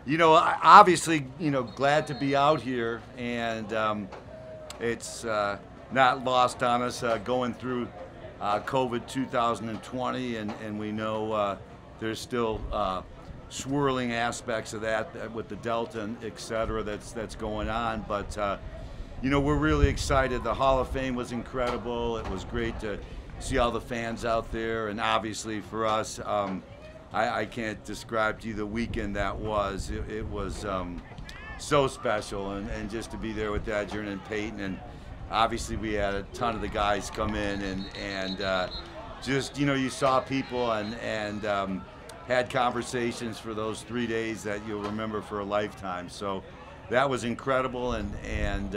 Obviously, glad to be out here, and it's not lost on us going through COVID 2020, and we know there's still swirling aspects of that with the Delta, and et cetera, that's going on. But we're really excited. The Hall of Fame was incredible. It was great to see all the fans out there, and obviously for us, I can't describe to you the weekend that was. It was so special, and just to be there with Edgerrin and Peyton, and obviously we had a ton of the guys come in, and just you saw people and had conversations for those 3 days that you'll remember for a lifetime. So that was incredible, and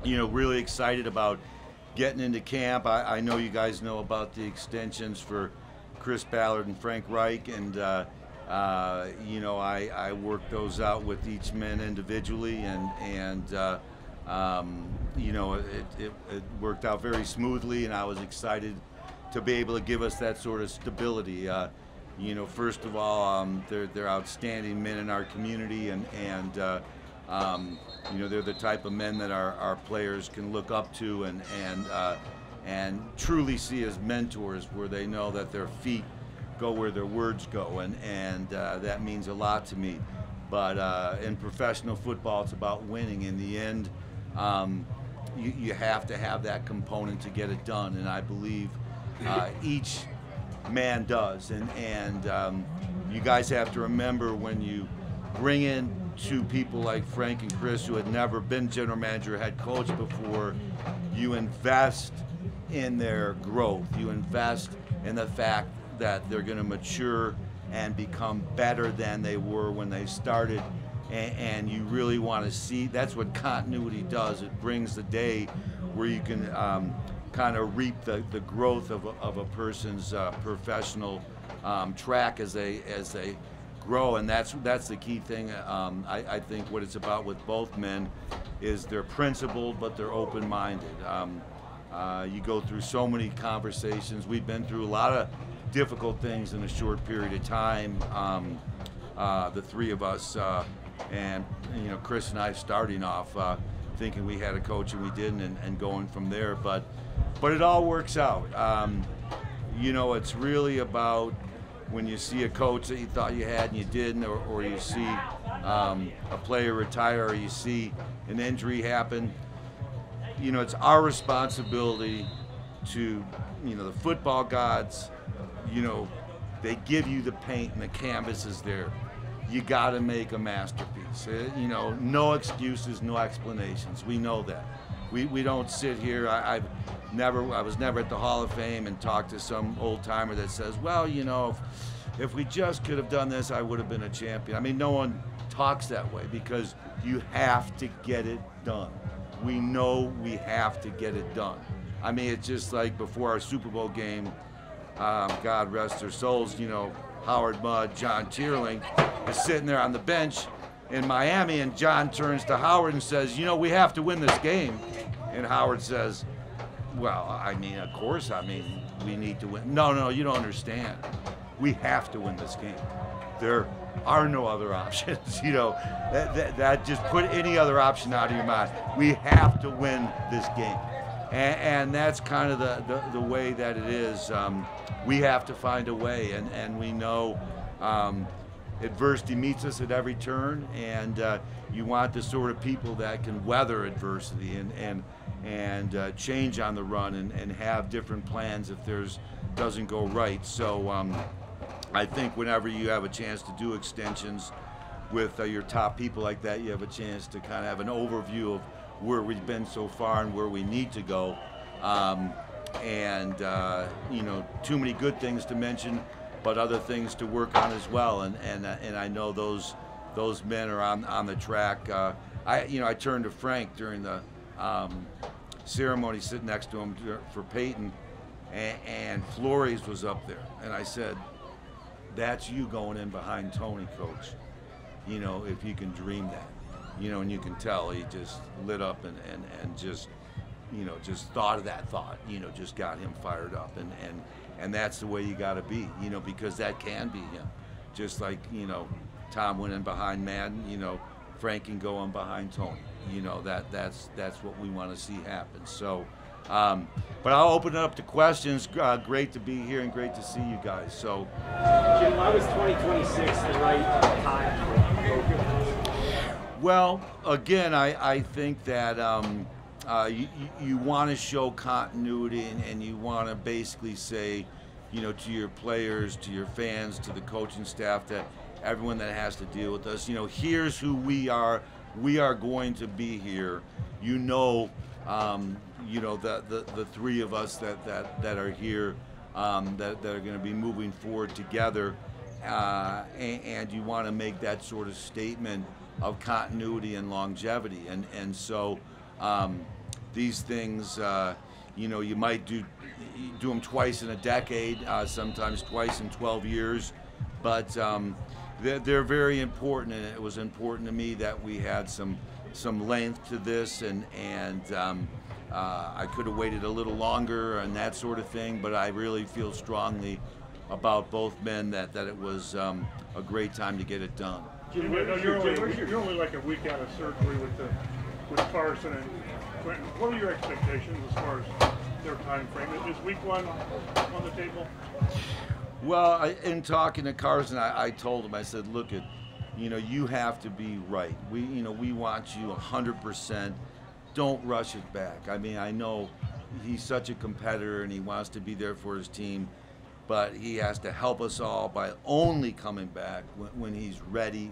really excited about getting into camp. I know you guys know about the extensions for Chris Ballard and Frank Reich, and I worked those out with each man individually, and it worked out very smoothly, and I was excited to be able to give us that sort of stability. First of all, they're outstanding men in our community, and they're the type of men that our players can look up to and truly see as mentors, where they know that their feet go where their words go, and that means a lot to me. But in professional football, it's about winning. In the end, you have to have that component to get it done, and I believe each man does. And you guys have to remember, when you bring in two people like Frank and Chris, who had never been general manager or head coach before, you invest in their growth. You invest in the fact that they're going to mature and become better than they were when they started, and you really want to see. That's what continuity does. It brings the day where you can kind of reap the growth of a person's professional track as they grow, and that's the key thing. I think what it's about with both men is they're principled, but they're open-minded. You go through so many conversations. We've been through a lot of difficult things in a short period of time, the three of us, and Chris and I starting off thinking we had a coach and we didn't, and going from there, but it all works out. It's really about when you see a coach that you thought you had and you didn't, or you see a player retire, or you see an injury happen. It's our responsibility to, the football gods, they give you the paint and the canvas is there. You got to make a masterpiece. No excuses, no explanations. We know that. We don't sit here. I was never at the Hall of Fame and talked to some old timer that says, well, if we just could have done this, I would have been a champion. I mean, no one talks that way, because you have to get it done. We know we have to get it done. I mean, it's just like before our Super Bowl game, God rest their souls, Howard Mudd, John Tierling is sitting there on the bench in Miami, and John turns to Howard and says, we have to win this game. And Howard says, well, of course, we need to win. No, you don't understand. We have to win this game. There are no other options. That just put any other option out of your mind. We have to win this game. And that's kind of the way that it is. We have to find a way, and we know adversity meets us at every turn, and you want the sort of people that can weather adversity and change on the run, and have different plans if doesn't go right. So I think whenever you have a chance to do extensions with your top people like that, you have a chance to kind of have an overview of where we've been so far and where we need to go. Too many good things to mention, but other things to work on as well. And I know those men are on the track. I turned to Frank during the ceremony, sitting next to him for Peyton, and Flores was up there, and I said, that's you going in behind Tony, Coach. If you can dream that, and you can tell he just lit up and just, just thought of that thought, just got him fired up, and that's the way you got to be, because that can be him. Just like, Tom went in behind Madden, Frank can go in behind Tony. That's what we want to see happen. So, but I'll open it up to questions. Great to be here and great to see you guys. So, Jim, why was 2026 the right time for Coach? Well, again, I think that you want to show continuity and you want to basically say, to your players, to your fans, to the coaching staff, that everyone that has to deal with us, here's who we are. We are going to be here. The three of us that are here, that are going to be moving forward together, and you want to make that sort of statement of continuity and longevity, and so these things, you might do them twice in a decade, sometimes twice in 12 years, but they're very important, and it was important to me that we had some length to this, and I could have waited a little longer and that sort of thing, but I really feel strongly about both men that it was a great time to get it done. Jim, you're only like a week out of surgery with Carson and Quentin. What are your expectations as far as their time frame? Is week 1 on the table? Well, in talking to Carson, I told him, I said, look, you have to be right. We want you 100%. Don't rush it back. I mean, I know he's such a competitor and he wants to be there for his team, but he has to help us all by only coming back when he's ready,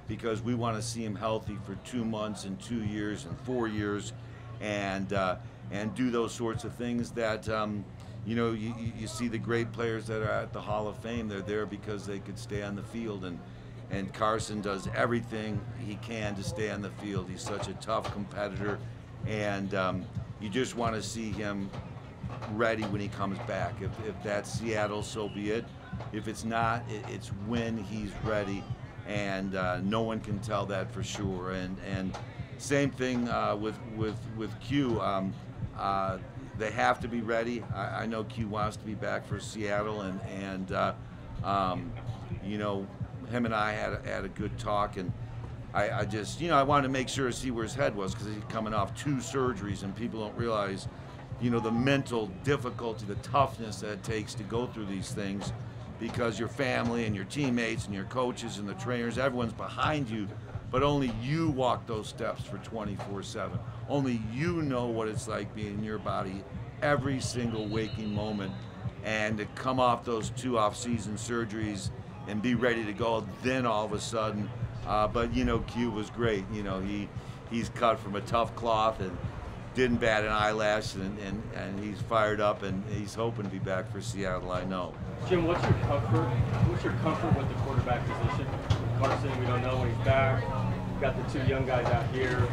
because we want to see him healthy for 2 months and 2 years and 4 years, and do those sorts of things that you see the great players that are at the Hall of Fame. They're there because they could stay on the field, and Carson does everything he can to stay on the field. He's such a tough competitor, and you just want to see him ready when he comes back. If that's Seattle, so be it. If it's not, it's when he's ready, and no one can tell that for sure. And same thing with Q. They have to be ready. I know Q wants to be back for Seattle, and him and I had a good talk, and I just I wanted to make sure to see where his head was, because he's coming off 2 surgeries, and people don't realize the mental difficulty, the toughness that it takes to go through these things, because your family and your teammates and your coaches and the trainers, everyone's behind you, but only you walk those steps for 24/7. Only you know what it's like being in your body every single waking moment, and to come off those 2 off-season surgeries and be ready to go then all of a sudden. But Q was great. He's cut from a tough cloth and didn't bat an eyelash, and he's fired up, and he's hoping to be back for Seattle, I know. Jim, what's your comfort with the quarterback position? Carson, we don't know when he's back. We've got the 2 young guys out here.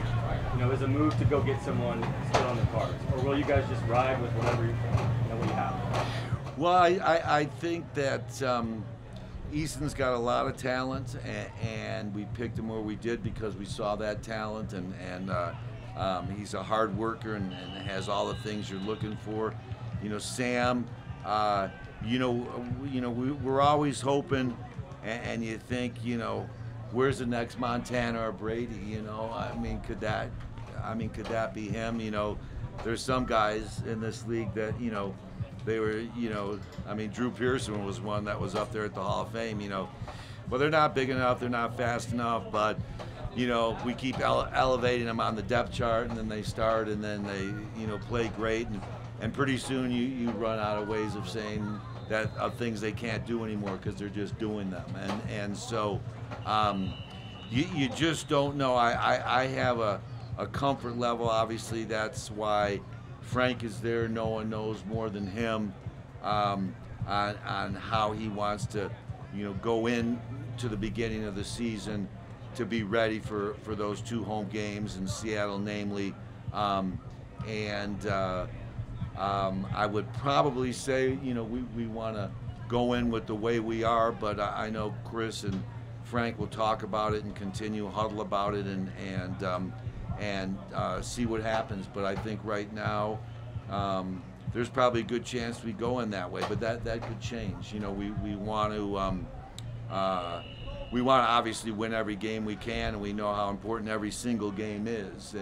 Is a move to go get someone still on the cards, or will you guys just ride with whatever what you have? Well, I think that Easton's got a lot of talent, and we picked him where we did because we saw that talent, and he's a hard worker and has all the things you're looking for. Sam, we're always hoping, and you think, where's the next Montana or Brady? Could that be him? There's some guys in this league that they were, Drew Pearson was one that was up there at the Hall of Fame. Well, they're not big enough, they're not fast enough, but we keep elevating them on the depth chart, and then they start, and then they play great, and pretty soon you run out of ways of saying that of things they can't do anymore because they're just doing them, and so you just don't know. I have a comfort level. Obviously, that's why Frank is there. No one knows more than him on how he wants to go in to the beginning of the season to be ready for those 2 home games in Seattle, namely. I would probably say, we want to go in with the way we are, but I know Chris and Frank will talk about it and continue huddle about it and see what happens. But I think right now there's probably a good chance we go in that way, but that could change. We want to we want to obviously win every game we can, and we know how important every single game is.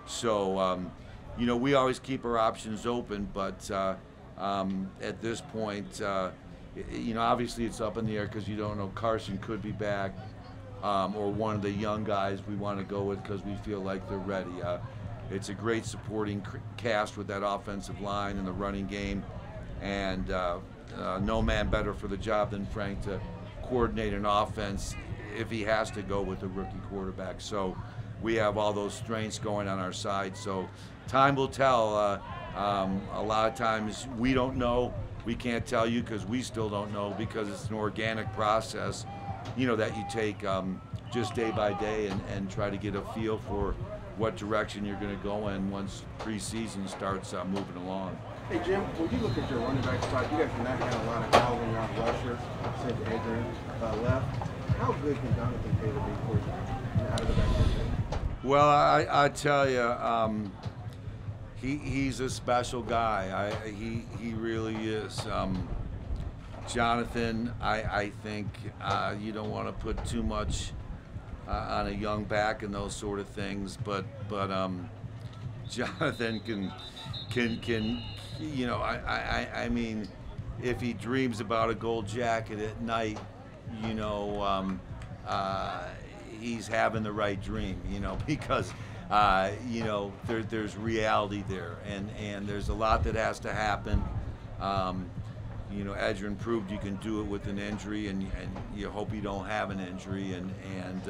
So you know, we always keep our options open, but at this point, you know, obviously it's up in the air because you don't know. Carson could be back, or one of the young guys we want to go with because we feel like they're ready. It's a great supporting cast with that offensive line and the running game, and no man better for the job than Frank to coordinate an offense if he has to go with a rookie quarterback. So we have all those strengths going on our side. So time will tell. A lot of times we don't know. We can't tell you because we still don't know, because it's an organic process, you know, that you take just day by day and try to get a feel for what direction you're going to go in once preseason starts moving along. Hey Jim, when you look at your running back spot, you guys have not had a lot of calls around rushers since Adrian left. How good can Jonathan Taylor be for you out of the back? Well, I tell you, he's a special guy. He really is. Jonathan, I think you don't want to put too much on a young back and those sort of things, but Jonathan can you know, I mean, if he dreams about a gold jacket at night, you know, he's having the right dream, you know, because you know, there's reality there, and there's a lot that has to happen. You know, Adrian proved you can do it with an injury, and you hope you don't have an injury, and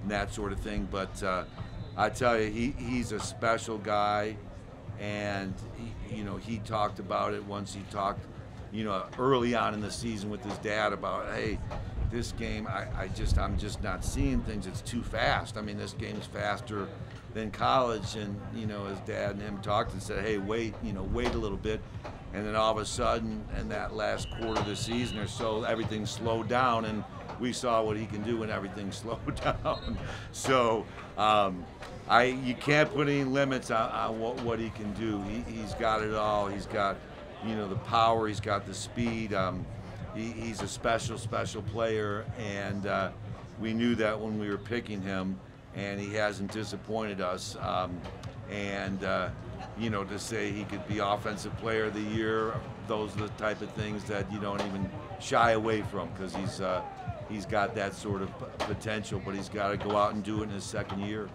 that sort of thing. But I tell you, he's a special guy, and you know, he talked about it once. He talked, you know, early on in the season with his dad about, hey, this game, I'm just not seeing things. It's too fast. I mean, this game's faster than college. And you know, his dad and him talked and said, hey, wait a little bit. And then all of a sudden, in that last quarter of the season or so, everything slowed down, and we saw what he can do when everything slowed down. So you can't put any limits on what he can do. He's got it all. He's got, you know, the power. He's got the speed. He's a special player, and we knew that when we were picking him, and he hasn't disappointed us. You know, to say he could be Offensive Player of the Year, those are the type of things that you don't even shy away from, because he's got that sort of potential, but he's got to go out and do it in his second year.